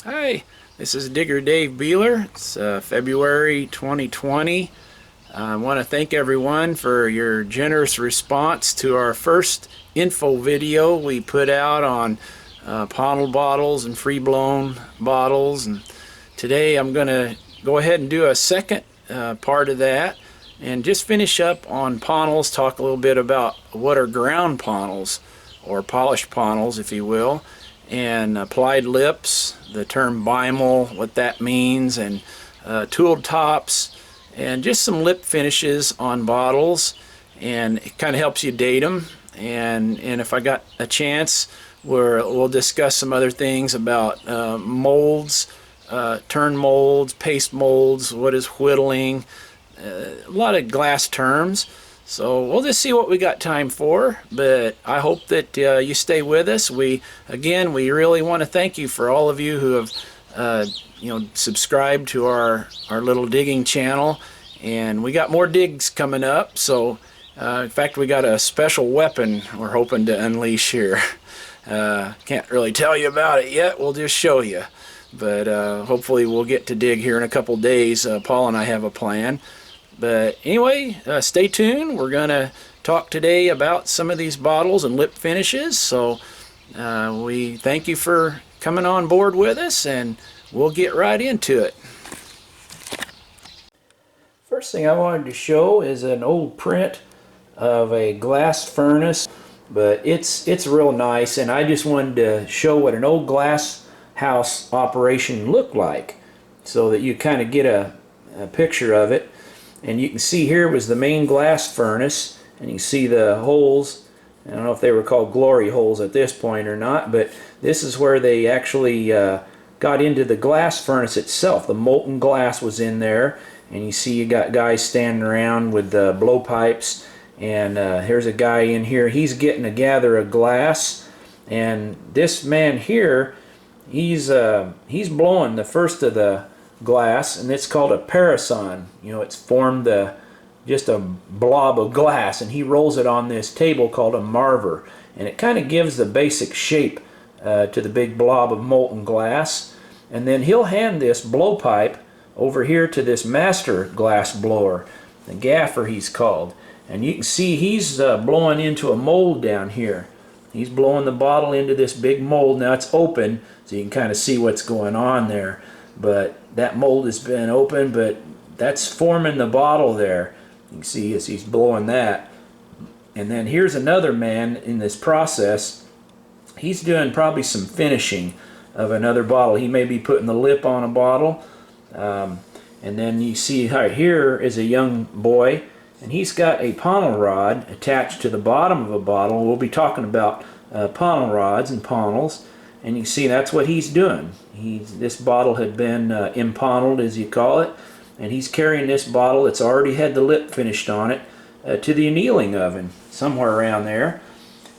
Hi, this is Digger Dave Beeler. It's February 2020. I want to thank everyone for your generous response to our first info video we put out on Pontils bottles and free-blown bottles. And today I'm going to go ahead and do a second part of that and just finish up on Pontils, talk a little bit about what are ground Pontils, or polished Pontils if you will, and applied lips, the term BIMAL, what that means, and tooled tops, and just some lip finishes on bottles, and it kind of helps you date them. And if I got a chance, we'll discuss some other things about molds, turn molds, paste molds, what is whittling, a lot of glass terms. So we'll just see what we got time for, but I hope that you stay with us. We really want to thank you for all of you who have subscribed to our little digging channel, and we got more digs coming up. So in fact, we got a special weapon we're hoping to unleash here. Can't really tell you about it yet, we'll just show you, but hopefully we'll get to dig here in a couple days. Paul and I have a plan. But anyway, stay tuned. We're going to talk today about some of these bottles and lip finishes. So we thank you for coming on board with us, and we'll get right into it. First thing I wanted to show is an old print of a glass furnace, but it's real nice, and I just wanted to show what an old glass house operation looked like so that you kind of get a picture of it. And you can see here was the main glass furnace, and you can see the holes. I don't know if they were called glory holes at this point or not, but this is where they actually got into the glass furnace itself. The molten glass was in there, and you see you got guys standing around with blowpipes, and here's a guy in here. He's getting a gather of glass, and this man here, he's blowing the first of the glass, and it's called a parison. It's formed just a blob of glass, and he rolls it on this table called a marver, and it kind of gives the basic shape to the big blob of molten glass. And then he'll hand this blowpipe over here to this master glass blower, the gaffer he's called, and you can see he's blowing into a mold down here. He's blowing the bottle into this big mold. Now it's open, so you can kind of see what's going on there, but that mold has been open, but that's forming the bottle there. You can see as he's blowing that. And then here's another man in this process. He's doing probably some finishing of another bottle. He may be putting the lip on a bottle. And then you see right here is a young boy, and he's got a Pontil rod attached to the bottom of a bottle. We'll be talking about Pontil rods and Pontils. And you see that's what he's doing. This bottle had been impontiled, as you call it, and he's carrying this bottle that's already had the lip finished on it to the annealing oven, somewhere around there.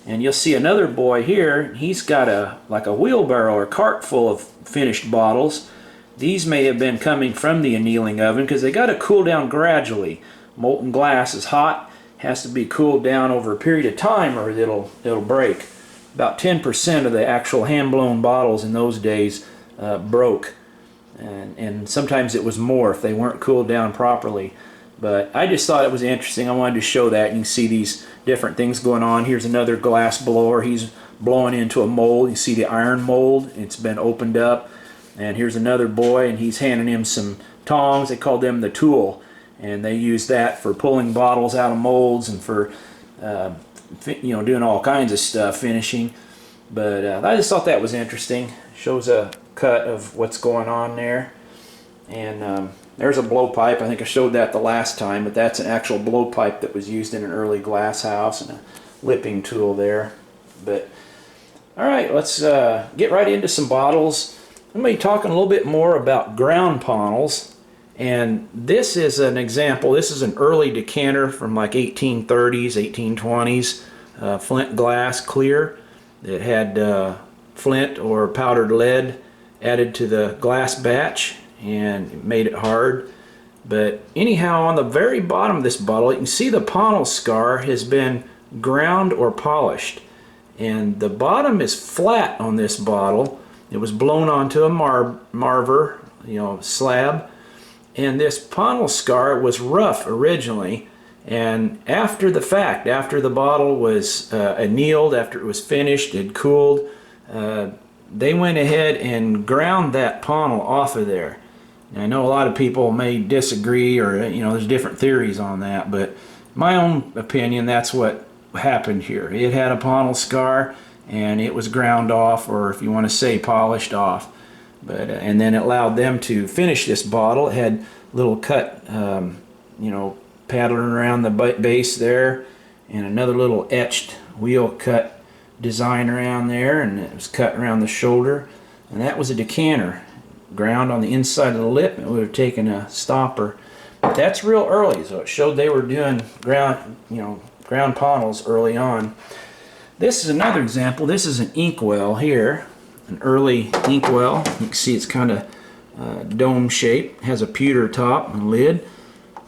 And you'll see another boy here. He's got like a wheelbarrow or cart full of finished bottles. These may have been coming from the annealing oven because they got to cool down gradually. Molten glass is hot, has to be cooled down over a period of time or it'll break. About 10% of the actual hand-blown bottles in those days broke, and sometimes it was more if they weren't cooled down properly. But I just thought it was interesting. I wanted to show that. You can see these different things going on. Here's another glass blower. He's blowing into a mold. You see the iron mold. It's been opened up. And here's another boy, and he's handing him some tongs. They called them the tool, and they use that for pulling bottles out of molds and for doing all kinds of stuff, finishing. But I just thought that was interesting. Shows a cut of what's going on there. And there's a blowpipe. I think I showed that the last time, but that's an actual blowpipe that was used in an early glass house, and a lipping tool there. But alright, let's get right into some bottles. I'm going to be talking a little bit more about ground Pontils. And this is an example. This is an early decanter from like 1830s, 1820s, flint glass, clear. It had flint or powdered lead added to the glass batch, and it made it hard. But anyhow, on the very bottom of this bottle, you can see the Pontil scar has been ground or polished. And the bottom is flat on this bottle, It was blown onto a marver, slab. And this Pontils scar was rough originally. And after the fact, after the bottle was annealed, after it was finished, it cooled, they went ahead and ground that Pontil off of there. And I know a lot of people may disagree, or there's different theories on that, but my own opinion, that's what happened here. It had a Pontils scar, and it was ground off, or if you want to say polished off. But and then it allowed them to finish this bottle. It had little cut, pattern around the base there, and another little etched wheel cut design around there, and it was cut around the shoulder. And that was a decanter, ground on the inside of the lip. It would have taken a stopper. But that's real early, so it showed they were doing ground Pontils early on. This is another example. This is an inkwell here, an early inkwell. You can see it's kind of dome shape. It has a pewter top and lid.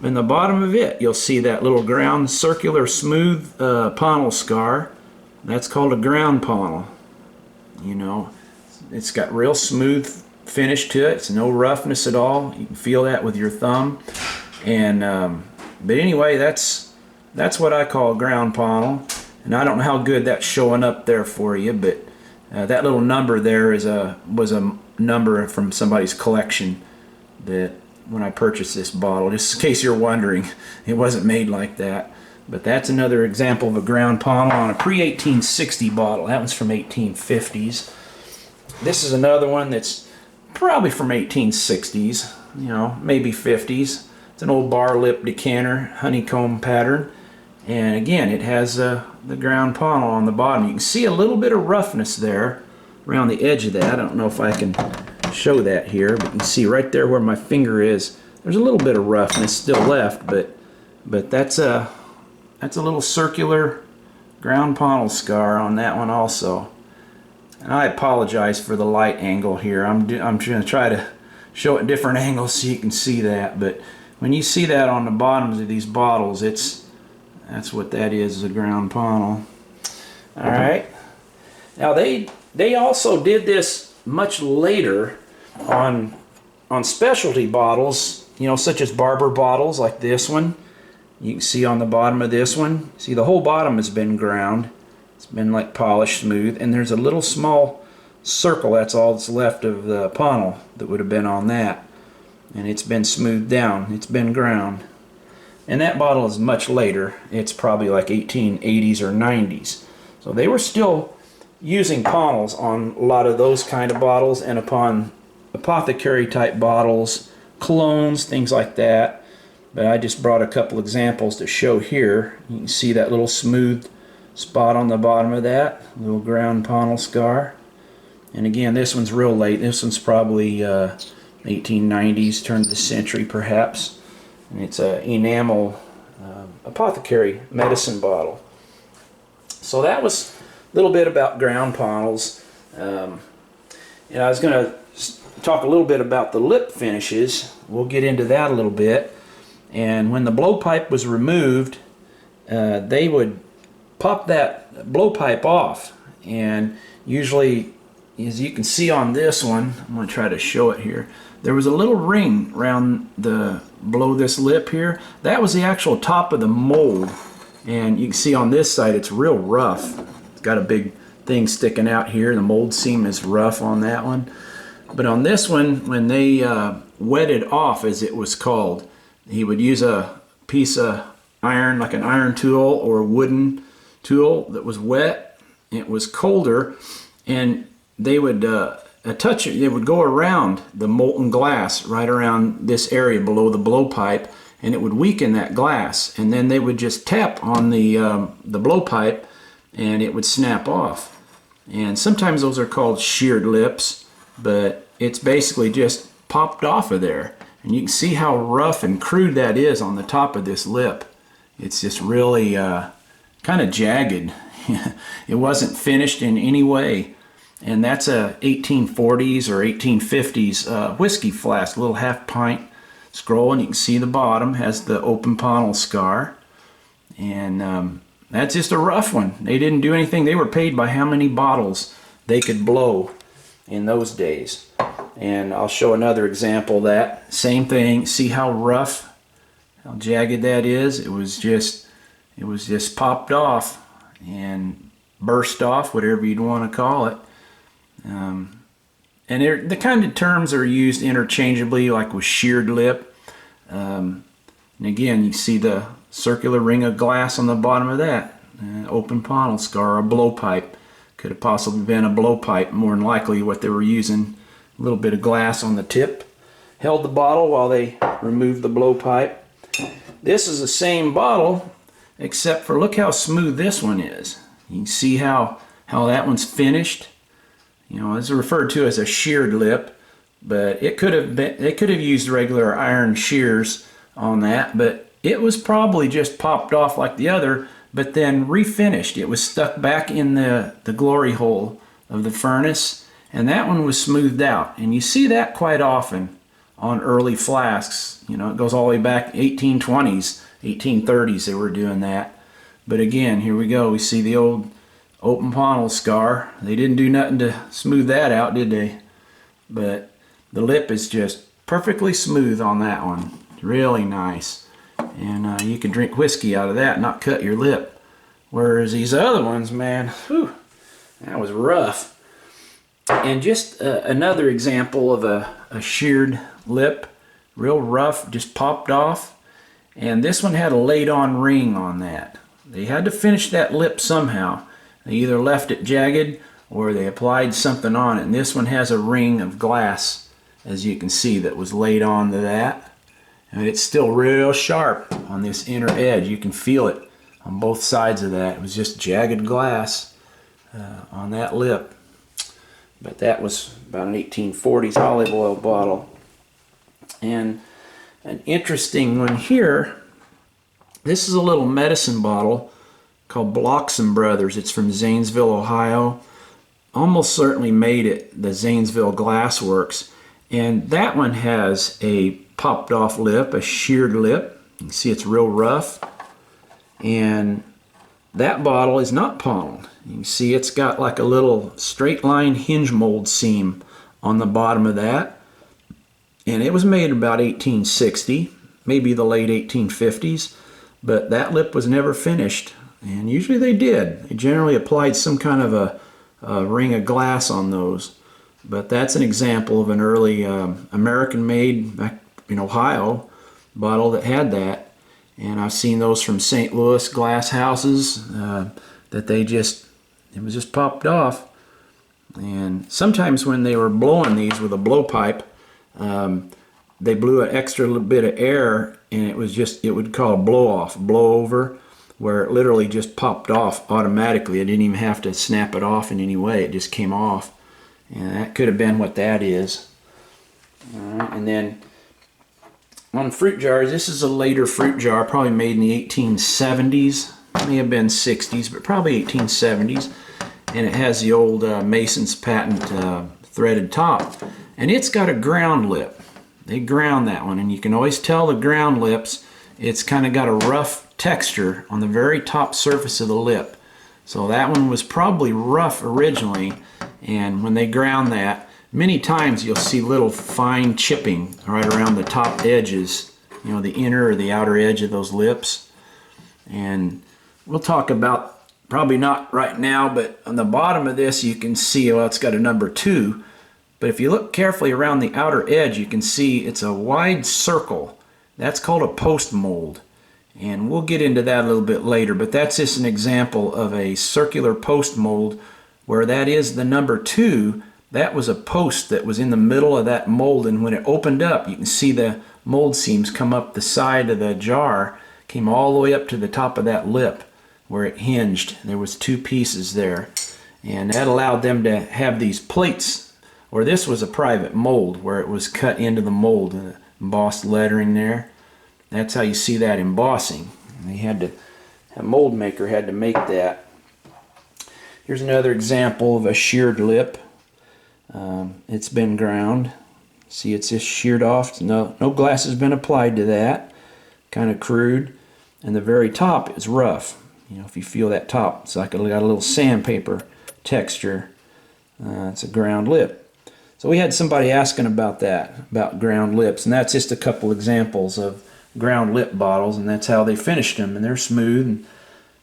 In the bottom of it, you'll see that little ground circular smooth Pontils scar. That's called a ground Pontils. It's got real smooth finish to it. It's no roughness at all. You can feel that with your thumb. And but anyway, that's what I call a ground Pontils. And I don't know how good that's showing up there for you, but that little number there was a number from somebody's collection that when I purchased this bottle, just in case you're wondering, it wasn't made like that. But that's another example of a ground Pontils on a pre-1860 bottle. That one's from 1850s. This is another one that's probably from 1860s, maybe 50s. It's an old bar lip decanter, honeycomb pattern. And again, it has the ground Pontils on the bottom. You can see a little bit of roughness there around the edge of that. I don't know if I can show that here, but you can see right there where my finger is, there's a little bit of roughness still left, but that's a little circular ground Pontils scar on that one also. And I apologize for the light angle here. I'm going to try to show it different angles so you can see that, but when you see that on the bottoms of these bottles, that's what that is a ground Pontils. All right. Now they also did this much later on specialty bottles, such as Barber bottles like this one. You can see on the bottom of this one, see the whole bottom has been ground. It's been like polished smooth, and there's a little small circle, that's all that's left of the Pontils that would have been on that. And it's been smoothed down, it's been ground. And that bottle is much later. It's probably like 1880s or 90s. So they were still using Pontils on a lot of those kind of bottles, and upon apothecary type bottles, colognes, things like that. But I just brought a couple examples to show here. You can see that little smooth spot on the bottom of that, little ground Pontils scar. And again, this one's real late. This one's probably 1890s, turn of the century perhaps. And it's an enamel apothecary medicine bottle. So that was a little bit about ground Pontils. And I was going to talk a little bit about the lip finishes. We'll get into that a little bit. And when the blowpipe was removed, they would pop that blowpipe off. And usually, as you can see on this one, I'm going to try to show it here. There was a little ring around below this lip here. That was the actual top of the mold. And you can see on this side it's real rough. It's got a big thing sticking out here. The mold seam is rough on that one. But on this one, when they wetted off, as it was called, he would use a piece of iron, like an iron tool or a wooden tool that was wet. It was colder, and they would touch it. They would go around the molten glass right around this area below the blowpipe, and it would weaken that glass. And then they would just tap on the blowpipe, and it would snap off. And sometimes those are called sheared lips, but it's basically just popped off of there. And you can see how rough and crude that is on the top of this lip. It's just really kind of jagged. It wasn't finished in any way. And that's a 1840s or 1850s whiskey flask, a little half pint scroll, and you can see the bottom has the open Pontils scar. And that's just a rough one. They didn't do anything. They were paid by how many bottles they could blow. in those days. And I'll show another example of that. Same thing. See how rough, how jagged that is? It was just popped off and burst off, whatever you'd want to call it. And the kind of terms are used interchangeably, like with sheared lip. And again, you see the circular ring of glass on the bottom of that. Open Pontils scar, a blowpipe. Could have possibly been a blowpipe, more than likely what they were using. A little bit of glass on the tip. Held the bottle while they removed the blowpipe. This is the same bottle, except for look how smooth this one is. You can see how that one's finished. You know, it's referred to as a sheared lip, but it could have been, they could have used regular iron shears on that, but it was probably just popped off like the other, but then refinished. It was stuck back in the glory hole of the furnace, and that one was smoothed out. And you see that quite often on early flasks. You know, it goes all the way back 1820s, 1830s they were doing that. But again, here we go. We see the old Open Pontils scar. They didn't do nothing to smooth that out, did they? But the lip is just perfectly smooth on that one. Really nice. And you can drink whiskey out of that and not cut your lip. Whereas these other ones, man, whew, that was rough. And just another example of a sheared lip. Real rough, just popped off. And this one had a laid on ring on that. They had to finish that lip somehow. They either left it jagged or they applied something on it. And this one has a ring of glass, as you can see, that was laid on to that. And it's still real sharp on this inner edge. You can feel it on both sides of that. It was just jagged glass on that lip. But that was about an 1840s olive oil bottle. And an interesting one here, this is a little medicine bottle called Bloxham Brothers. It's from Zanesville, Ohio. Almost certainly made at the Zanesville Glass Works. And that one has a popped off lip, a sheared lip. You can see it's real rough. And that bottle is not pommelled. You can see it's got like a little straight line hinge mold seam on the bottom of that. And it was made about 1860, maybe the late 1850s. But that lip was never finished. And usually they did. They generally applied some kind of a ring of glass on those. But that's an example of an early American-made, back in Ohio, bottle that had that. And I've seen those from St. Louis glass houses that it was just popped off. And sometimes when they were blowing these with a blowpipe, they blew an extra little bit of air, and it would call a blow-off, blow-over, where it literally just popped off automatically. I didn't even have to snap it off in any way. It just came off. And that could have been what that is. All right, and then on fruit jars, this is a later fruit jar, probably made in the 1870s. May have been 60s, but probably 1870s. And it has the old Mason's patent threaded top. And it's got a ground lip. They ground that one, and you can always tell the ground lips, it's kind of got a rough texture on the very top surface of the lip. So that one was probably rough originally, and when they ground that, many times you'll see little fine chipping right around the top edges, you know, the inner or the outer edge of those lips. And we'll talk about, probably not right now, but on the bottom of this you can see, well, it's got a number 2. But if you look carefully around the outer edge, you can see it's a wide circle. That's called a post mold. And we'll get into that a little bit later, but that's just an example of a circular post mold where that is the number 2. That was a post that was in the middle of that mold, and when it opened up, you can see the mold seams come up the side of the jar, came all the way up to the top of that lip where it hinged. There was 2 pieces there, and that allowed them to have these plates, or this was a private mold where it was cut into the mold, embossed lettering there. That's how you see that embossing. And they had to, a mold maker had to make that. Here's another example of a sheared lip. It's been ground. See, it's just sheared off. No glass has been applied to that. Kind of crude. And the very top is rough. You know, if you feel that top, it's like it got a little sandpaper texture. It's a ground lip. So we had somebody asking about that, about ground lips, and that's just a couple examples of ground lip bottles, and that's how they finished them, and they're smooth, and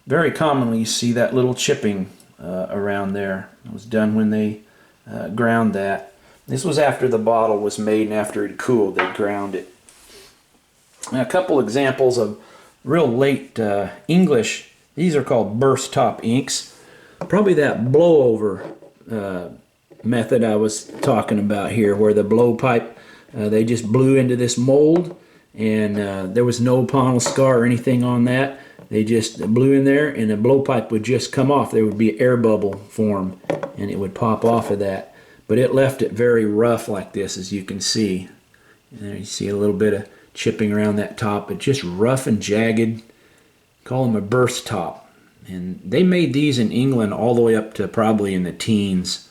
very commonly you see that little chipping around there. It was done when they ground that. This was after the bottle was made and after it cooled, they ground it. Now, a couple examples of real late English, these are called burst top inks. Probably that blowover method I was talking about here, where the blowpipe, they just blew into this mold, and there was no Pontils scar or anything on that. They just blew in there and the blowpipe would just come off. There would be an air bubble form and it would pop off of that. But it left it very rough like this, as you can see. And there you see a little bit of chipping around that top, but just rough and jagged. Call them a burst top. And they made these in England all the way up to probably in the teens.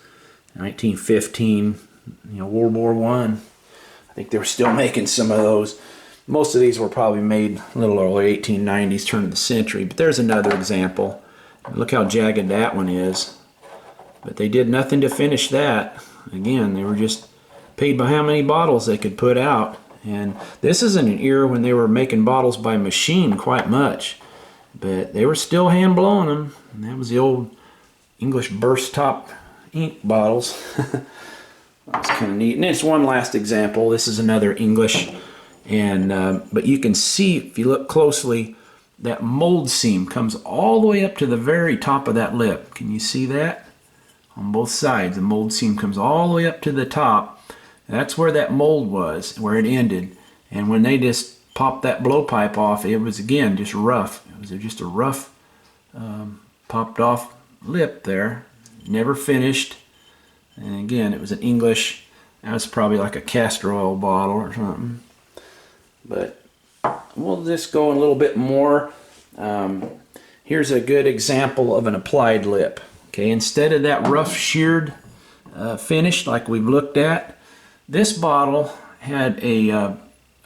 1915, World War I. I think they were still making some of those. Most of these were probably made a little early 1890s, turn of the century. But there's another example. Look how jagged that one is. But they did nothing to finish that. Again, they were just paid by how many bottles they could put out. And this is in an era when they were making bottles by machine quite much. But they were still hand blowing them. And that was the old English burst top ink bottles. That's kind of neat. And it's one last example. This is another English. And but you can see, if you look closely, that mold seam comes all the way up to the very top of that lip. Can you see that? On both sides, the mold seam comes all the way up to the top. That's where that mold was, where it ended. And when they just popped that blowpipe off, it was again just rough. It was just a rough, popped off lip there. Never finished. And again, it was an English. That was probably like a castor oil bottle or something. But we'll just go a little bit more. Here's a good example of an applied lip. Okay, instead of that rough sheared finish like we've looked at, this bottle had a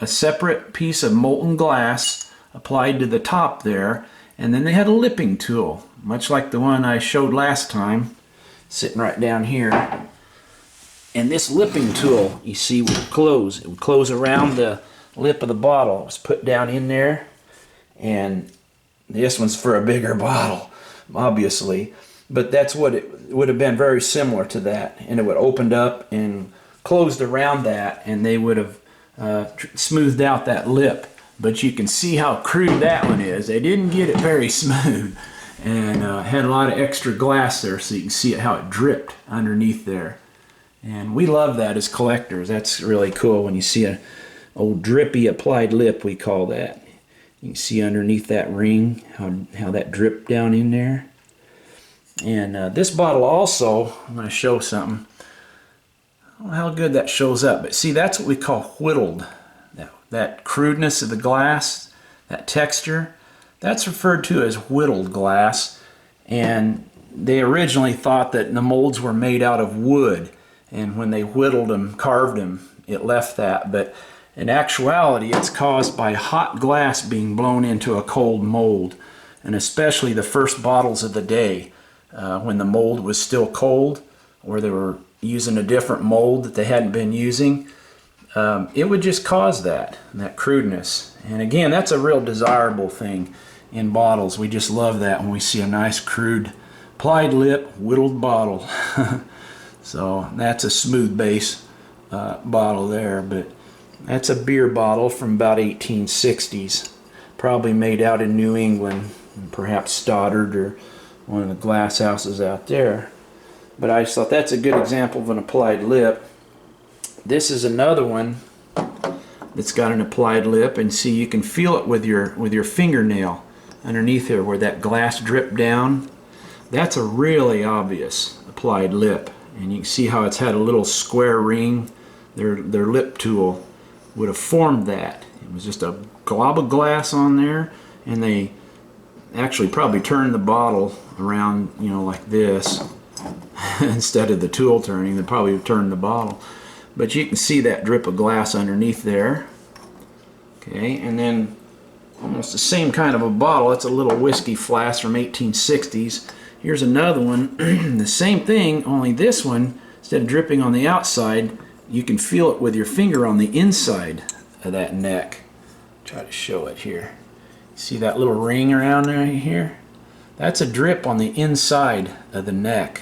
separate piece of molten glass applied to the top there, and then they had a lipping tool, much like the one I showed last time, sitting right down here. And this lipping tool, you see, would close. It would close around the lip of the bottle. It was put down in there, and this one's for a bigger bottle, obviously, but that's what it would have been, very similar to that. And it would opened up and closed around that, and they would have smoothed out that lip. But you can see how crude that one is. They didn't get it very smooth, and had a lot of extra glass there, so you can see how it dripped underneath there. And we love that as collectors. That's really cool when you see a old drippy applied lip, we call that. You can see underneath that ring how that dripped down in there. And this bottle also, I'm going to show something. I don't know how good that shows up, but see, that's what we call whittled. That crudeness of the glass, that texture, that's referred to as whittled glass. And they originally thought that the molds were made out of wood, and when they whittled them, carved them, it left that. But in actuality, it's caused by hot glass being blown into a cold mold, and especially the first bottles of the day, when the mold was still cold, or they were using a different mold that they hadn't been using. It would just cause that crudeness. And again, that's a real desirable thing in bottles. We just love that when we see a nice crude applied lip whittled bottle. So that's a smooth base bottle there, but that's a beer bottle from about 1860s, probably made out in New England, perhaps Stoddard or one of the glass houses out there. But I just thought that's a good example of an applied lip. This is another one that's got an applied lip, and see, you can feel it with your fingernail underneath here where that glass dripped down. That's a really obvious applied lip, and you can see how it's had a little square ring. Their lip tool would have formed that. It was just a glob of glass on there, and they actually probably turned the bottle around, like this. Instead of the tool turning, they probably turned the bottle. But you can see that drip of glass underneath there. Okay, and then almost the same kind of a bottle. It's a little whiskey flask from 1860s. Here's another one, the same thing, only this one instead of dripping on the outside, you can feel it with your finger on the inside of that neck. Try to show it here. See that little ring around there here? That's a drip on the inside of the neck.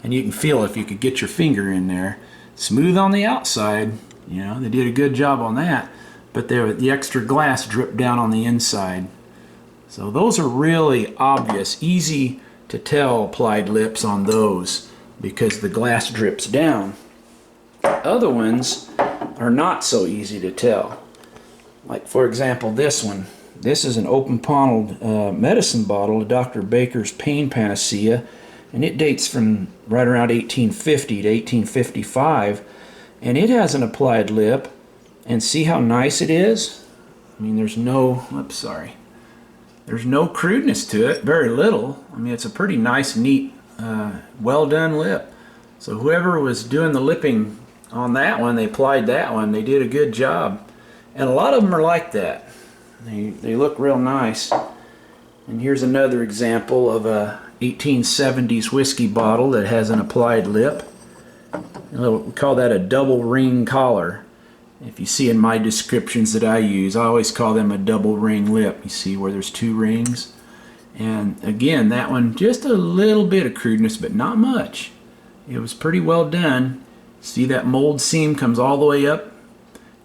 And you can feel if you could get your finger in there. Smooth on the outside, you know, they did a good job on that, but the extra glass dripped down on the inside. So those are really obvious, easy to tell applied lips on those because the glass drips down. Other ones are not so easy to tell. Like for example this one. This is an open bottled medicine bottle of Dr. Baker's Pain Panacea, and it dates from right around 1850 to 1855, and it has an applied lip, and see how nice it is? I mean, there's no, there's no crudeness to it, very little. I mean, it's a pretty nice, neat, well done lip. So whoever was doing the lipping on that one, they applied that one, they did a good job. And a lot of them are like that. They look real nice. And here's another example of a 1870s whiskey bottle that has an applied lip. We call that a double ring collar. If you see in my descriptions that I use, I always call them a double ring lip. You see where there's two rings? And again, that one, just a little bit of crudeness, but not much. It was pretty well done. See that mold seam comes all the way up,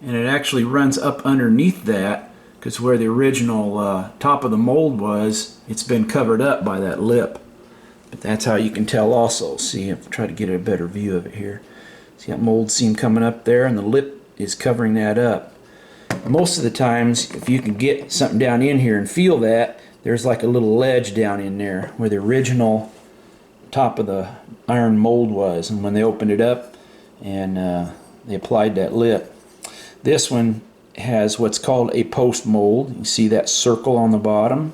and it actually runs up underneath that, because where the original top of the mold was, it's been covered up by that lip. But that's how you can tell also. See, I'll try to get a better view of it here. See that mold seam coming up there, and the lip is covering that up. Most of the times, if you can get something down in here and feel that, there's like a little ledge down in there where the original top of the iron mold was. And when they opened it up and they applied that lip. This one has what's called a post mold. You see that circle on the bottom?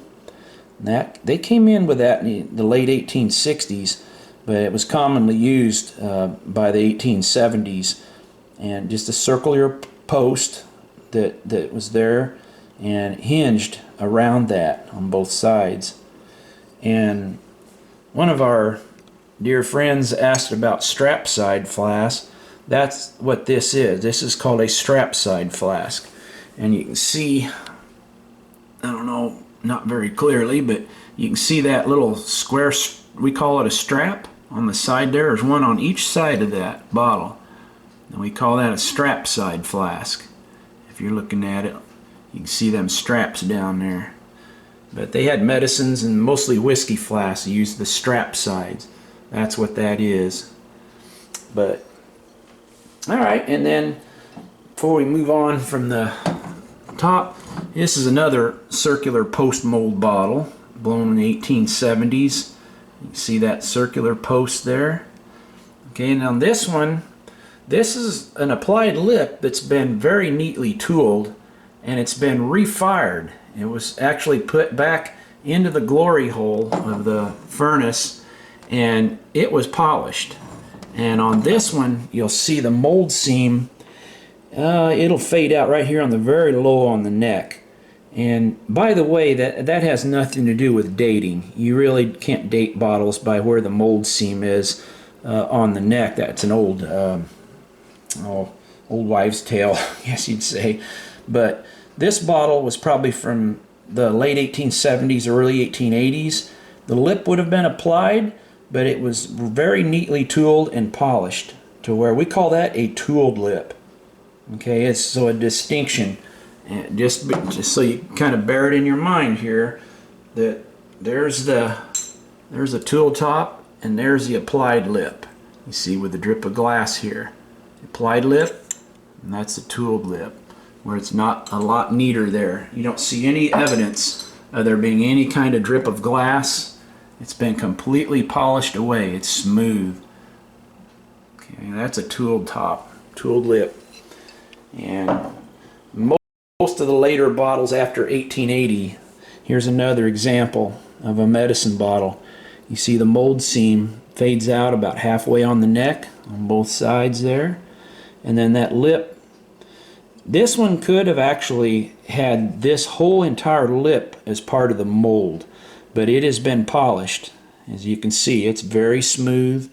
That they came in with that in the late 1860s, but it was commonly used by the 1870s. And just to circle your post that was there and hinged around that on both sides. And one of our dear friends asked about strap side flask. That's what this is. This is called a strap side flask. And you can see, I don't know, not very clearly, but you can see that little square, we call it a strap on the side there. There's one on each side of that bottle. And we call that a strap side flask. If you're looking at it, you can see them straps down there. But they had medicines and mostly whiskey flasks used the strap sides. That's what that is. But alright, and then before we move on from the top, this is another circular post mold bottle blown in the 1870s. You can see that circular post there. Okay, and on this one, this is an applied lip that's been very neatly tooled, and it's been refired. It was actually put back into the glory hole of the furnace, and it was polished. And on this one, you'll see the mold seam. It'll fade out right here on the very low on the neck. And by the way, that has nothing to do with dating. You really can't date bottles by where the mold seam is on the neck. That's an old wives' tale, I guess you'd say. But this bottle was probably from the late 1870s, early 1880s. The lip would have been applied, but it was very neatly tooled and polished to where we call that a tooled lip. Okay, it's so a distinction. And just so you kind of bear it in your mind here, that there's the tool top and there's the applied lip. You see with the drip of glass here. The applied lip, and that's the tooled lip, where it's not a lot neater there. You don't see any evidence of there being any kind of drip of glass. It's been completely polished away. It's smooth. Okay, that's a tooled top, tooled lip. And most of the later bottles after 1880, here's another example of a medicine bottle. You see the mold seam fades out about halfway on the neck on both sides there. And then that lip, this one could have actually had this whole entire lip as part of the mold, but it has been polished. As you can see, it's very smooth.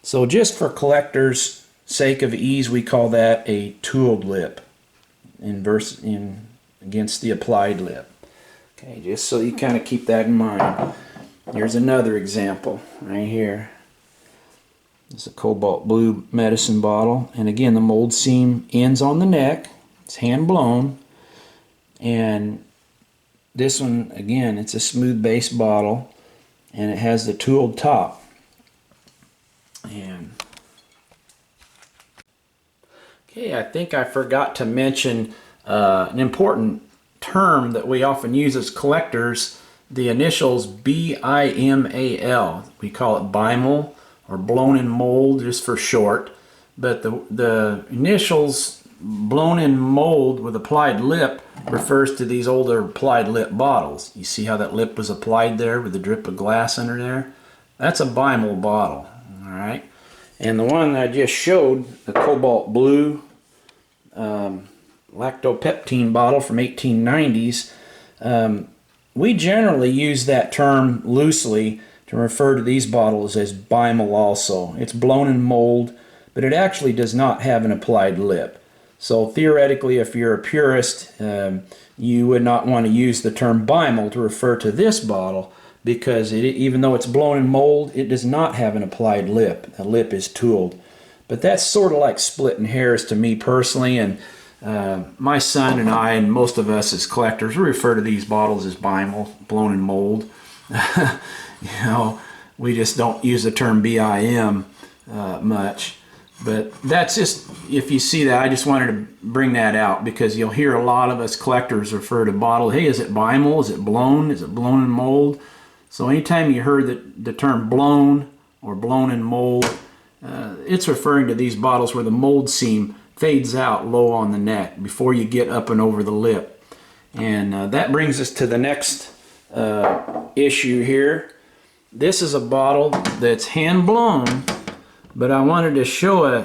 So just for collectors' sake of ease, we call that a tooled lip against the applied lip. Okay, just so you kind of keep that in mind. Here's another example right here. It's a cobalt blue medicine bottle, and again the mold seam ends on the neck. It's hand blown, and this one again, it's a smooth base bottle, and it has the tooled top. And okay, I think I forgot to mention an important term that we often use as collectors, the initials BIMAL. We call it BIMAL, or blown in mold just for short, but the initials blown in mold with applied lip refers to these older applied lip bottles. You see how that lip was applied there with a drip of glass under there? That's a BIMAL bottle, all right? And the one I just showed, the cobalt blue lactopeptine bottle from 1890s, we generally use that term loosely to refer to these bottles as BIMAL also. It's blown in mold, but it actually does not have an applied lip. So theoretically, if you're a purist, you would not want to use the term BIMAL to refer to this bottle, because even though it's blown in mold, it does not have an applied lip. The lip is tooled. But that's sort of like splitting hairs to me personally, and my son and I and most of us as collectors, we refer to these bottles as BIMAL, blown in mold. You know, we just don't use the term BIM much. But that's just, if you see that, I just wanted to bring that out, because you'll hear a lot of us collectors refer to bottle, hey, is it BIMAL? Is it blown? Is it blown in mold? So anytime you heard the term blown or blown in mold, it's referring to these bottles where the mold seam fades out low on the neck before you get up and over the lip. And that brings us to the next issue here. This is a bottle that's hand blown, but I wanted to show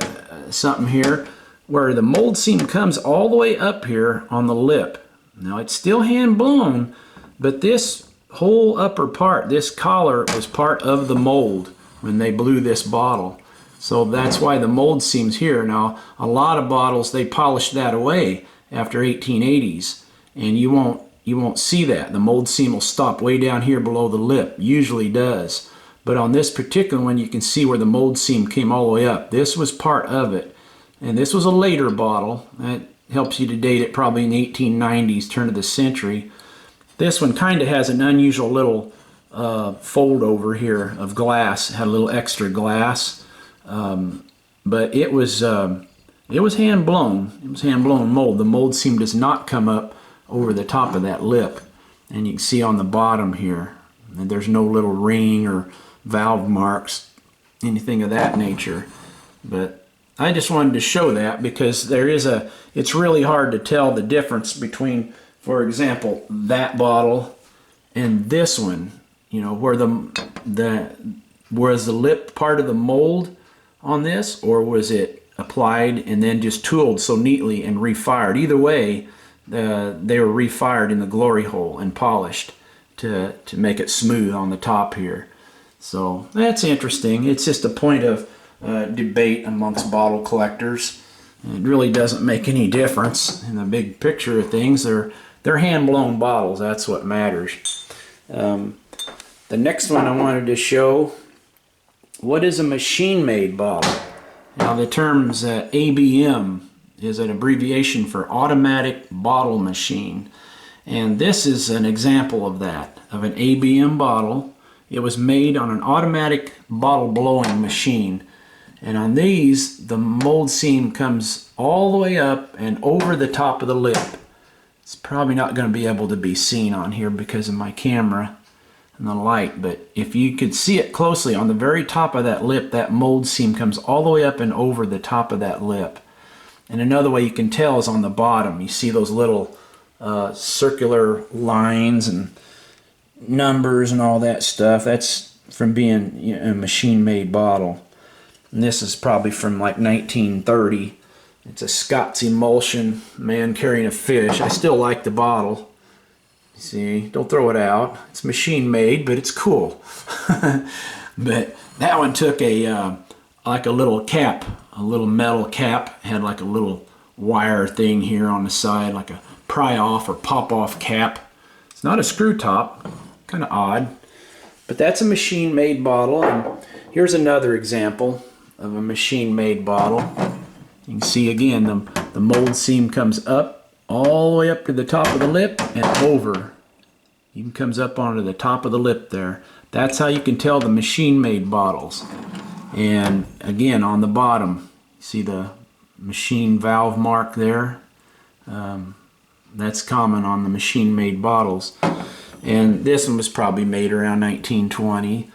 something here where the mold seam comes all the way up here on the lip. Now it's still hand blown, but this whole upper part, this collar, was part of the mold when they blew this bottle. So that's why the mold seam's here. Now a lot of bottles, they polish that away after 1880s, and you won't see that. The mold seam will stop way down here below the lip, usually does. But on this particular one, you can see where the mold seam came all the way up. This was part of it. And this was a later bottle. That helps you to date it probably in the 1890s, turn of the century. This one kind of has an unusual little fold over here of glass. It had a little extra glass. But it was hand blown. It was hand blown mold. The mold seam does not come up over the top of that lip. And you can see on the bottom here, and there's no little ring or valve marks, anything of that nature. But I just wanted to show that, because it's really hard to tell the difference between, for example, that bottle and this one. You know, where was the lip part of the mold on this, or was it applied and then just tooled so neatly and refired? Either way, they were refired in the glory hole and polished to make it smooth on the top here. So that's interesting. It's just a point of debate amongst bottle collectors. It really doesn't make any difference in the big picture of things. They're hand-blown bottles. That's what matters. The next one I wanted to show, what is a machine-made bottle? Now the terms ABM is an abbreviation for automatic bottle machine. And this is an example of that, of an ABM bottle. It was made on an automatic bottle blowing machine. And on these, the mold seam comes all the way up and over the top of the lip. It's probably not going to be able to be seen on here because of my camera and the light, but if you could see it closely, on the very top of that lip, that mold seam comes all the way up and over the top of that lip. And another way you can tell is on the bottom. You see those little circular lines and numbers and all that stuff. That's from being a machine-made bottle. And this is probably from like 1930. It's a Scott's emulsion, man carrying a fish. I still like the bottle. See, don't throw it out. It's machine-made, but it's cool. But that one took a like a little cap, a little metal cap. Had like a little wire thing here on the side, like a pry off or pop off cap. It's not a screw top, kind of odd, but that's a machine made bottle. And here's another example of a machine made bottle. You can see again the mold seam comes up all the way up to the top of the lip and over. Even comes up onto the top of the lip there. That's how you can tell the machine made bottles. And again, on the bottom, see the machine valve mark there? That's common on the machine made bottles. And this one was probably made around 1920.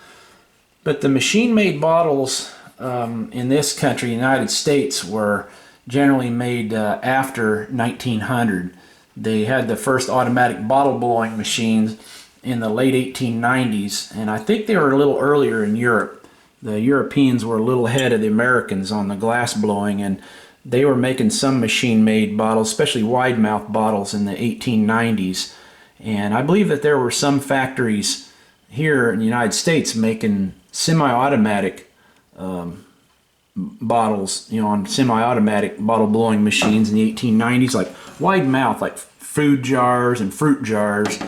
But the machine made bottles in this country, United States, were generally made after 1900. They had the first automatic bottle blowing machines in the late 1890s, and I think they were a little earlier in Europe. The Europeans were a little ahead of the Americans on the glass blowing, and they were making some machine-made bottles, especially wide-mouth bottles, in the 1890s. And I believe that there were some factories here in the United States making semi-automatic bottles, you know, on semi-automatic bottle blowing machines in the 1890s, like wide mouth, like food jars and fruit jars.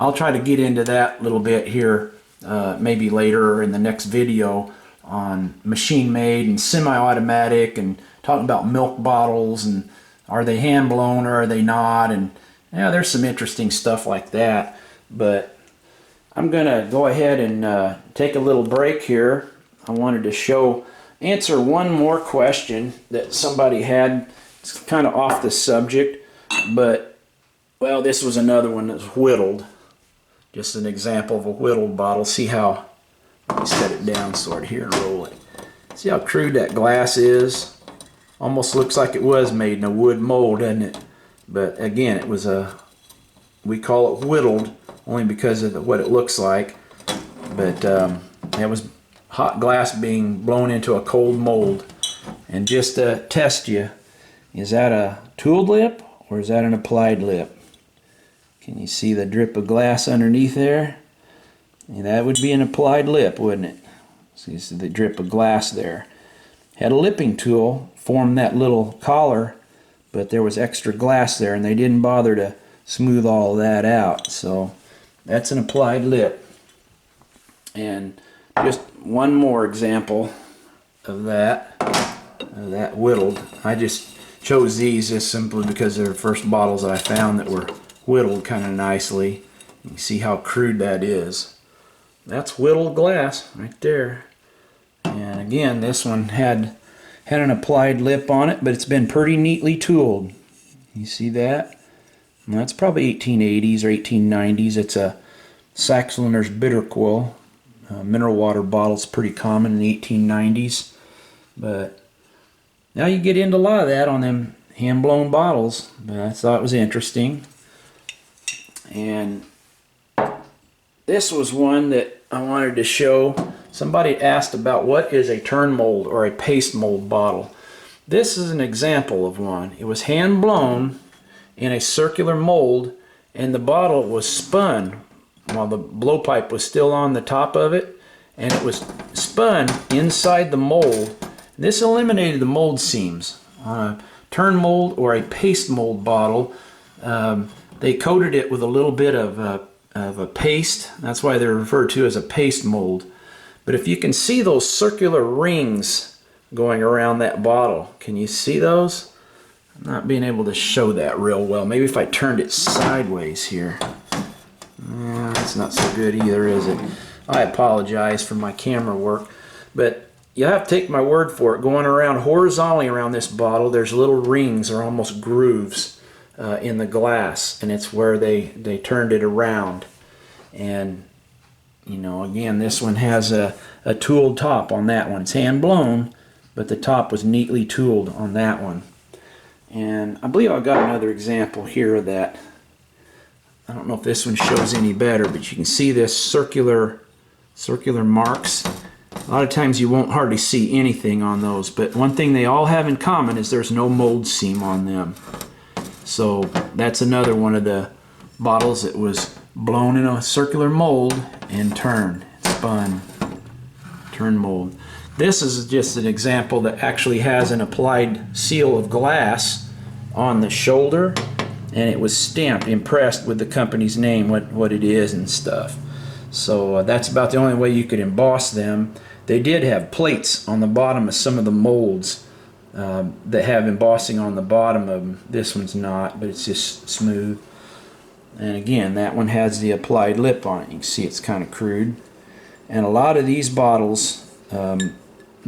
I'll try to get into that a little bit here, maybe later or in the next video, on machine made and semi-automatic, and talking about milk bottles and are they hand blown or are they not, and yeah, there's some interesting stuff like that. But I'm gonna go ahead and take a little break here. I wanted to answer one more question that somebody had. It's kind of off the subject, but well, this was another one that's whittled. Just an example of a whittled bottle. See how, let me set it down sort of here and roll it. See how crude that glass is? Almost looks like it was made in a wood mold, doesn't it? But again, it was we call it whittled only because of what it looks like. But it was hot glass being blown into a cold mold. And just to test you, is that a tooled lip or is that an applied lip? Can you see the drip of glass underneath there? And that would be an applied lip, wouldn't it? So you see the drip of glass there. Had a lipping tool, formed that little collar, but there was extra glass there and they didn't bother to smooth all of that out. So that's an applied lip. And just one more example of that whittled. I just chose these just simply because they're the first bottles that I found that were whittled kind of nicely. You can see how crude that is. That's whittled glass right there. And again, this one had an applied lip on it, but it's been pretty neatly tooled. You see that? And that's probably 1880s or 1890s. It's a Sachs-Lenner's bitter quill. Mineral water bottle's pretty common in the 1890s. But now you get into a lot of that on them hand-blown bottles. But I thought it was interesting. And this was one that I wanted to show. Somebody asked about what is a turn mold or a paste mold bottle. This is an example of one. It was hand blown in a circular mold, and the bottle was spun while the blowpipe was still on the top of it, and it was spun inside the mold. This eliminated the mold seams. On a turn mold or a paste mold bottle, they coated it with a little bit of a paste. That's why they're referred to as a paste mold. But if you can see those circular rings going around that bottle, can you see those? I'm not being able to show that real well. Maybe if I turned it sideways here. That's not so good either, is it? I apologize for my camera work, but you have to take my word for it. Going around horizontally around this bottle, there's little rings or almost grooves in the glass, and it's where they turned it around. And you know, again, this one has a tooled top on that one. It's hand blown, but the top was neatly tooled on that one. And I believe I've got another example here of that. I don't know if this one shows any better, but you can see this circular marks. A lot of times you won't hardly see anything on those, but one thing they all have in common is there's no mold seam on them. So that's another one of the bottles that was blown in a circular mold and turned, spun, turn mold. This is just an example that actually has an applied seal of glass on the shoulder, and it was stamped, impressed with the company's name, what it is and stuff. So that's about the only way you could emboss them. They did have plates on the bottom of some of the molds that have embossing on the bottom of them. This one's not, but it's just smooth. And again, that one has the applied lip on it. You can see it's kind of crude. And a lot of these bottles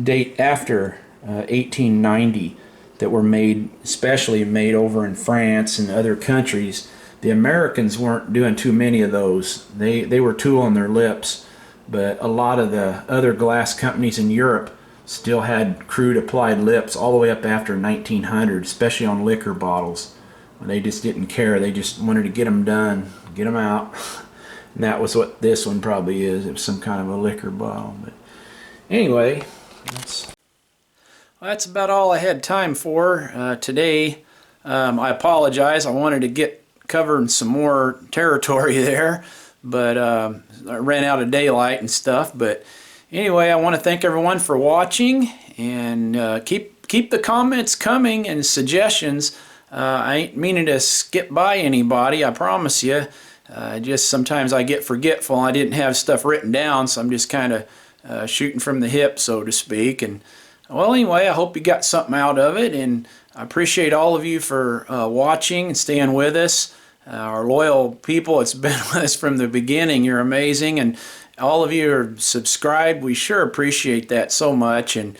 date after 1890 that were made, especially made over in France and other countries. The Americans weren't doing too many of those. They were tooling their lips, but a lot of the other glass companies in Europe still had crude applied lips all the way up after 1900, especially on liquor bottles. They just didn't care. They just wanted to get them done, get them out. And that was what this one probably is. It was some kind of a liquor bottle. But anyway, that's about all I had time for today. I apologize. I wanted to get covering some more territory there, but I ran out of daylight and stuff. But anyway, I want to thank everyone for watching, and keep the comments coming and suggestions. I ain't meaning to skip by anybody, I promise you. Just sometimes I get forgetful. I didn't have stuff written down, so I'm just kind of shooting from the hip, so to speak. And well, anyway, I hope you got something out of it, and I appreciate all of you for watching and staying with us. Our loyal people, it's been with us from the beginning. You're amazing, and all of you are subscribed. We sure appreciate that so much. And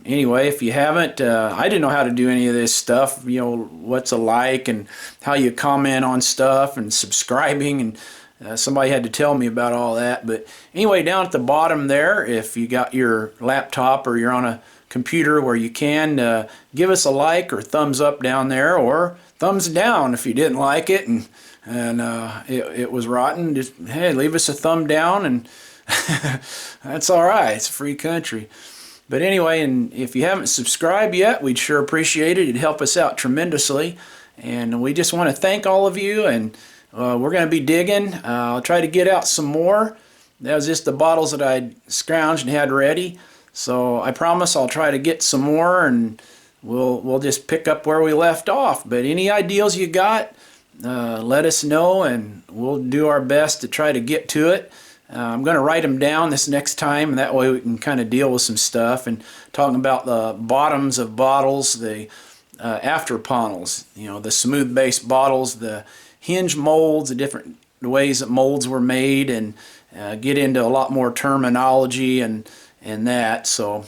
anyway, if you haven't, I didn't know how to do any of this stuff, you know, what's a like and how you comment on stuff and subscribing, and somebody had to tell me about all that. But anyway, down at the bottom there, if you got your laptop or you're on a computer where you can, give us a like or thumbs up down there, or thumbs down if you didn't like it and it was rotten. Just, hey, leave us a thumb down, and that's all right. It's a free country. But anyway, and if you haven't subscribed yet, we'd sure appreciate it. It'd help us out tremendously. And we just want to thank all of you, and we're going to be digging. I'll try to get out some more. That was just the bottles that I scrounged and had ready. So I promise I'll try to get some more, and we'll just pick up where we left off. But any ideas you got, let us know, and we'll do our best to try to get to it. I'm going to write them down this next time, and that way we can kind of deal with some stuff and talking about the bottoms of bottles, the after Pontils, you know, the smooth base bottles, the hinge molds, the different ways that molds were made, and get into a lot more terminology and that. So,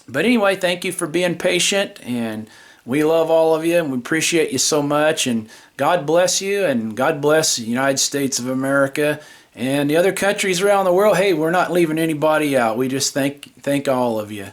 but anyway, thank you for being patient, and we love all of you, and we appreciate you so much, and God bless you, and God bless the United States of America and the other countries around the world. Hey, we're not leaving anybody out. We just thank all of you.